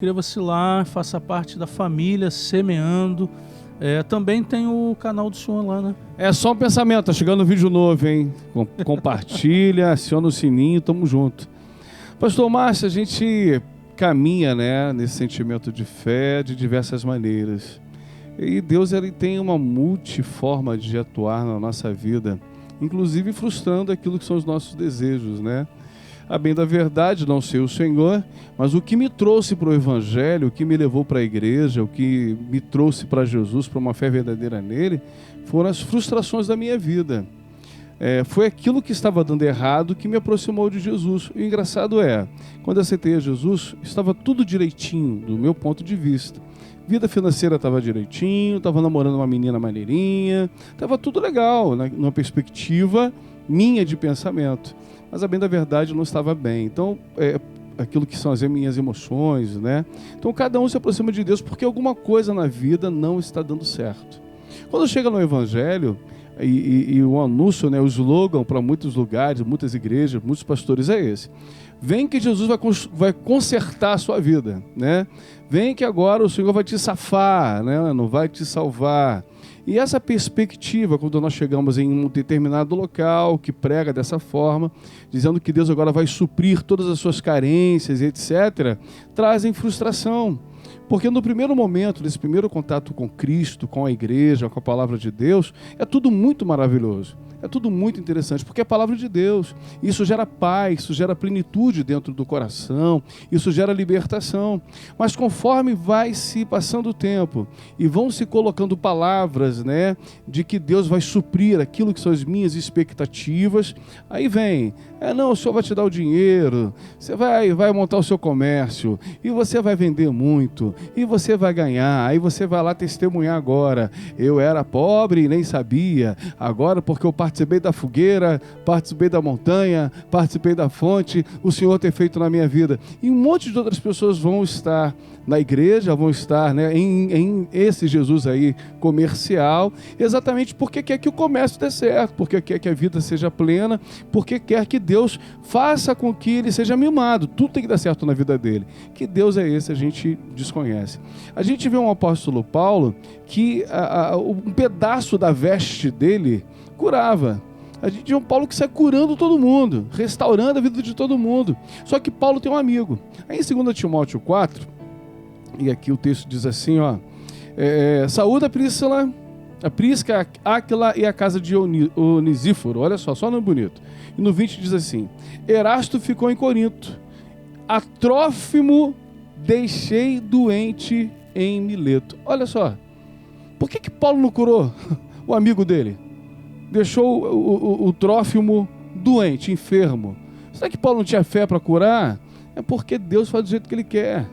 Inscreva-se lá, faça parte da família Semeando. Também tem o canal do senhor lá, né? É só um pensamento, tá chegando um vídeo novo, hein? Compartilha, aciona o sininho, tamo junto. Pastor Márcio, a gente caminha, né, nesse sentimento de fé de diversas maneiras. E Deus, ele tem uma multiforma de atuar na nossa vida, inclusive frustrando aquilo que são os nossos desejos, né? A bem da verdade, não sei o Senhor, mas o que me trouxe para o Evangelho, o que me levou para a igreja, o que me trouxe para Jesus, para uma fé verdadeira nele, foram as frustrações da minha vida. Foi aquilo que estava dando errado que me aproximou de Jesus. E o engraçado quando eu aceitei a Jesus, estava tudo direitinho, do meu ponto de vista. Vida financeira estava direitinho, estava namorando uma menina maneirinha, estava tudo legal, numa perspectiva minha de pensamento. Mas a bem da verdade não estava bem. Então, aquilo que são as minhas emoções, né? Então, cada um se aproxima de Deus porque alguma coisa na vida não está dando certo. Quando chega no Evangelho, e o anúncio, né, o slogan para muitos lugares, muitas igrejas, muitos pastores é esse: vem que Jesus vai consertar a sua vida, né? Vem que agora o Senhor vai te safar, né? Não vai te salvar. E essa perspectiva, quando nós chegamos em um determinado local que prega dessa forma, dizendo que Deus agora vai suprir todas as suas carências, etc., trazem frustração. Porque no primeiro momento, nesse primeiro contato com Cristo, com a igreja, com a palavra de Deus, é tudo muito maravilhoso. É tudo muito interessante, porque é a palavra de Deus. Isso gera paz, isso gera plenitude dentro do coração, isso gera libertação. Mas conforme vai se passando o tempo e vão se colocando palavras, né, de que Deus vai suprir aquilo que são as minhas expectativas, aí vem, não, o Senhor vai te dar o dinheiro, você vai montar o seu comércio, e você vai vender muito, e você vai ganhar, aí você vai lá testemunhar agora: eu era pobre e nem sabia, agora porque eu participei da fogueira, participei da montanha, participei da fonte, o Senhor tem feito na minha vida. E um monte de outras pessoas vão estar na igreja, vão estar, né, em esse Jesus aí comercial, exatamente porque quer que o comércio dê certo, porque quer que a vida seja plena, porque quer que Deus faça com que ele seja mimado. Tudo tem que dar certo na vida dele. Que Deus é esse, a gente desconhece. A gente vê um apóstolo Paulo que um pedaço da veste dele curava. A gente vê um Paulo que sai curando todo mundo, restaurando a vida de todo mundo. Só que Paulo tem um amigo. Aí em 2 Timóteo 4, e aqui o texto diz assim, saúda a Prisca, Áquila e a casa de Onesíforo. Olha só nome bonito. E no 20 diz assim: Erasto ficou em Corinto, a Trófimo deixei doente em Mileto. Olha só, por que Paulo não curou o amigo dele? Deixou o Trófimo doente, enfermo. Será que Paulo não tinha fé para curar? É porque Deus faz do jeito que ele quer.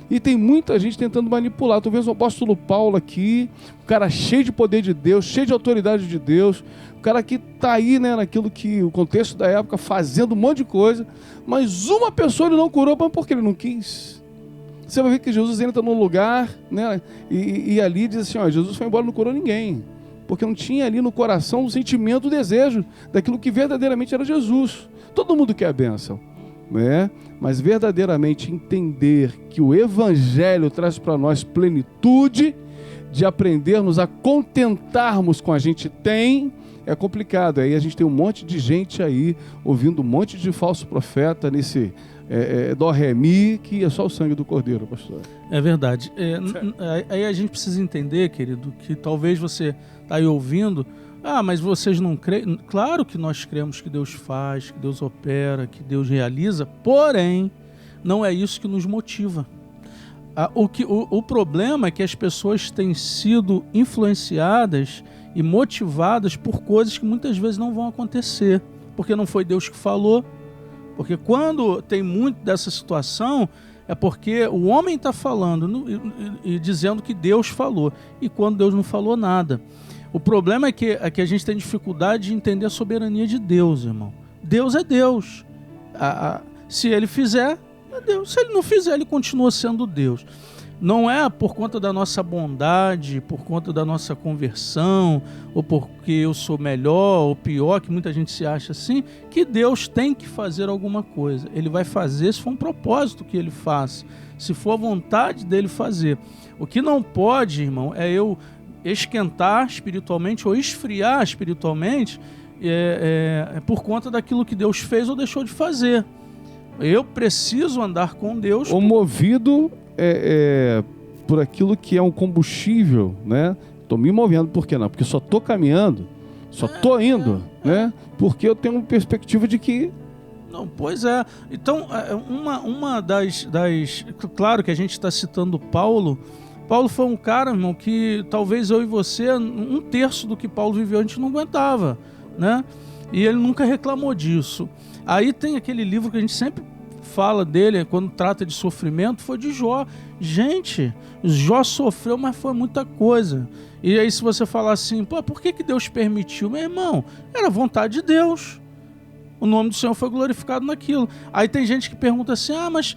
E tem muita gente tentando manipular. Tu vês o apóstolo Paulo aqui, o cara cheio de poder de Deus, cheio de autoridade de Deus, o cara que está aí, né, naquilo que o contexto da época, fazendo um monte de coisa, mas uma pessoa ele não curou, porque ele não quis. Você vai ver que Jesus entra num lugar, né, e ali diz assim, Jesus foi embora e não curou ninguém, porque não tinha ali no coração o sentimento, o desejo daquilo que verdadeiramente era Jesus. Todo mundo quer a bênção, né? Mas verdadeiramente entender que o Evangelho traz para nós plenitude, de aprendermos a contentarmos com a gente tem, é complicado. Aí a gente tem um monte de gente aí, ouvindo um monte de falso profeta nesse dó ré mi, que é só o sangue do Cordeiro, pastor. É verdade. Aí a gente precisa entender, querido, que talvez você está aí ouvindo, mas vocês não creem? Claro que nós cremos que Deus faz, que Deus opera, que Deus realiza, porém, não é isso que nos motiva. O problema é que as pessoas têm sido influenciadas e motivadas por coisas que muitas vezes não vão acontecer, porque não foi Deus que falou, porque quando tem muito dessa situação, é porque o homem está falando e dizendo que Deus falou, e quando Deus não falou nada. O problema é que a gente tem dificuldade de entender a soberania de Deus, irmão. Deus é Deus. Se ele fizer, é Deus. Se ele não fizer, ele continua sendo Deus. Não é por conta da nossa bondade, por conta da nossa conversão, ou porque eu sou melhor ou pior, que muita gente se acha assim, que Deus tem que fazer alguma coisa. Ele vai fazer se for um propósito que ele faça, se for a vontade dele fazer. O que não pode, irmão, é eu esquentar espiritualmente ou esfriar espiritualmente por conta daquilo que Deus fez ou deixou de fazer. Eu preciso andar com Deus. Ou movido por aquilo que é um combustível, né? Estou me movendo, por que não? Porque só estou caminhando, só estou indo, né? Porque eu tenho uma perspectiva de que... Não, pois é. Então, uma das... Claro que a gente está citando Paulo. Paulo foi um cara, irmão, que talvez eu e você, 1/3 do que Paulo viveu, a gente não aguentava, né? E ele nunca reclamou disso. Aí tem aquele livro que a gente sempre fala dele, quando trata de sofrimento, foi de Jó. Gente, Jó sofreu, mas foi muita coisa. E aí se você falar assim, pô, por que Deus permitiu? Meu irmão, era vontade de Deus. O nome do Senhor foi glorificado naquilo. Aí tem gente que pergunta assim, mas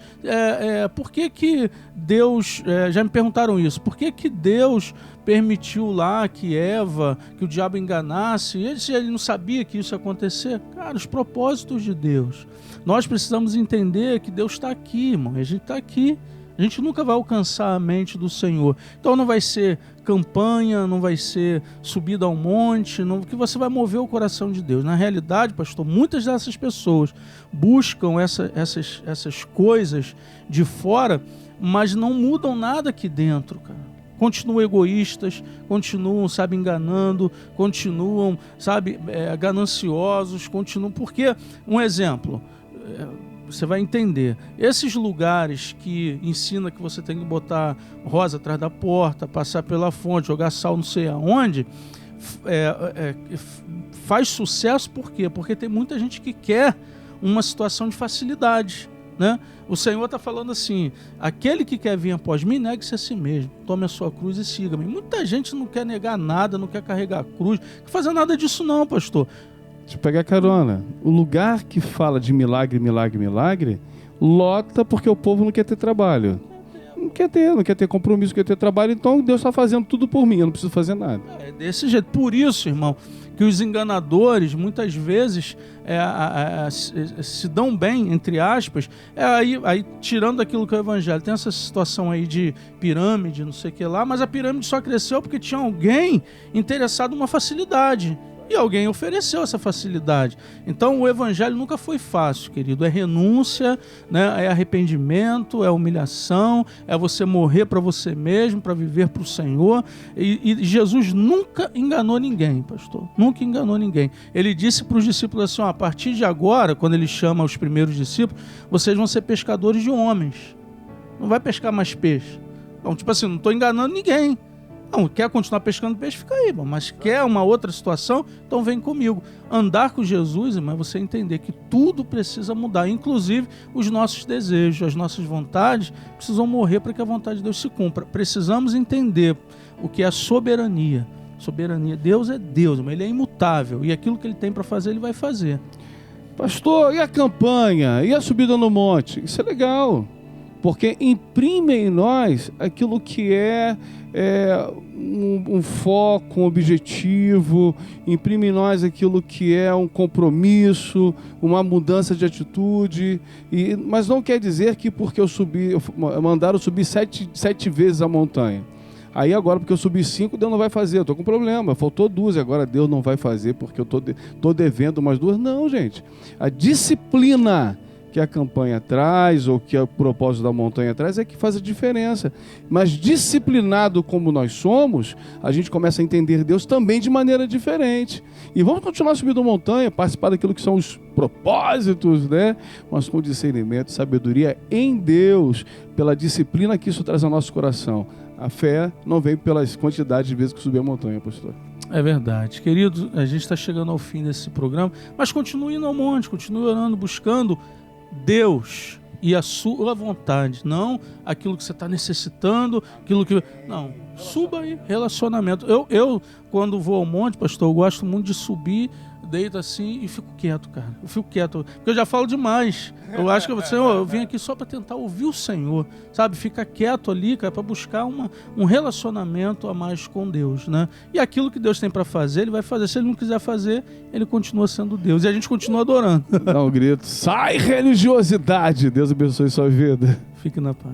por que Deus... já me perguntaram isso. Por que Deus permitiu lá que Eva, que o diabo enganasse? Ele não sabia que isso ia acontecer? Cara, os propósitos de Deus. Nós precisamos entender que Deus está aqui, irmão. A gente está aqui. A gente nunca vai alcançar a mente do Senhor. Então não vai ser campanha, não vai ser subida ao monte, que você vai mover o coração de Deus. Na realidade, pastor, muitas dessas pessoas buscam essas coisas de fora, mas não mudam nada aqui dentro, cara. Continuam egoístas, continuam, enganando, continuam, gananciosos, continuam... Porque, um exemplo... Você vai entender. Esses lugares que ensina que você tem que botar rosa atrás da porta, passar pela fonte, jogar sal não sei aonde, faz sucesso por quê? Porque tem muita gente que quer uma situação de facilidade, né? O Senhor está falando assim, aquele que quer vir após mim, negue-se a si mesmo, tome a sua cruz e siga-me. Muita gente não quer negar nada, não quer carregar a cruz, não quer fazer nada disso não, pastor. Deixa eu pegar carona. O lugar que fala de milagre, milagre, milagre, lota porque o povo não quer ter trabalho. Não quer ter compromisso, não quer ter trabalho. Então Deus está fazendo tudo por mim, eu não preciso fazer nada. É desse jeito. Por isso, irmão, que os enganadores muitas vezes se dão bem, entre aspas, aí tirando aquilo que é o evangelho. Tem essa situação aí de pirâmide, não sei o que lá, mas a pirâmide só cresceu porque tinha alguém interessado numa facilidade. E alguém ofereceu essa facilidade. Então o evangelho nunca foi fácil, querido. É renúncia, né? É arrependimento, é humilhação, é você morrer para você mesmo, para viver para o Senhor. E Jesus nunca enganou ninguém, pastor. Nunca enganou ninguém. Ele disse para os discípulos assim, a partir de agora, quando ele chama os primeiros discípulos, vocês vão ser pescadores de homens. Não vai pescar mais peixe. Então, não estou enganando ninguém. Não, quer continuar pescando peixe, fica aí, mas quer uma outra situação, então vem comigo. Andar com Jesus, irmão, é você entender que tudo precisa mudar, inclusive os nossos desejos, as nossas vontades precisam morrer para que a vontade de Deus se cumpra. Precisamos entender o que é a soberania. Soberania, Deus é Deus, mas Ele é imutável e aquilo que Ele tem para fazer, Ele vai fazer. Pastor, e a campanha? E a subida no monte? Isso é legal, porque imprime em nós aquilo que é um foco, um objetivo, imprime em nós aquilo que é um compromisso, uma mudança de atitude, mas não quer dizer que porque mandaram subir 7 vezes a montanha. Aí agora porque eu subi 5, Deus não vai fazer, eu estou com problema, faltou 2, agora Deus não vai fazer porque eu estou devendo umas 2. Não, gente, a disciplina que a campanha traz, ou que o propósito da montanha traz, é que faz a diferença. Mas disciplinado como nós somos, a gente começa a entender Deus também de maneira diferente. E vamos continuar subindo a montanha, participar daquilo que são os propósitos, né? Mas com discernimento, sabedoria em Deus, pela disciplina que isso traz ao nosso coração. A fé não vem pelas quantidades de vezes que subir a montanha, pastor. É verdade. Querido, a gente está chegando ao fim desse programa, mas continue indo ao monte, continue orando, buscando Deus e a sua vontade, não aquilo que você está necessitando, aquilo que... Não, suba aí, relacionamento. Eu, quando vou ao monte, pastor, eu gosto muito de subir deito assim e fico quieto, cara. Eu fico quieto, porque eu já falo demais. Eu acho que, Senhor, eu vim aqui só para tentar ouvir o Senhor, sabe? Fica quieto ali, cara, para buscar um relacionamento a mais com Deus, né? E aquilo que Deus tem para fazer, Ele vai fazer. Se Ele não quiser fazer, Ele continua sendo Deus. E a gente continua adorando. Dá um grito. Sai, religiosidade! Deus abençoe sua vida. Fique na paz.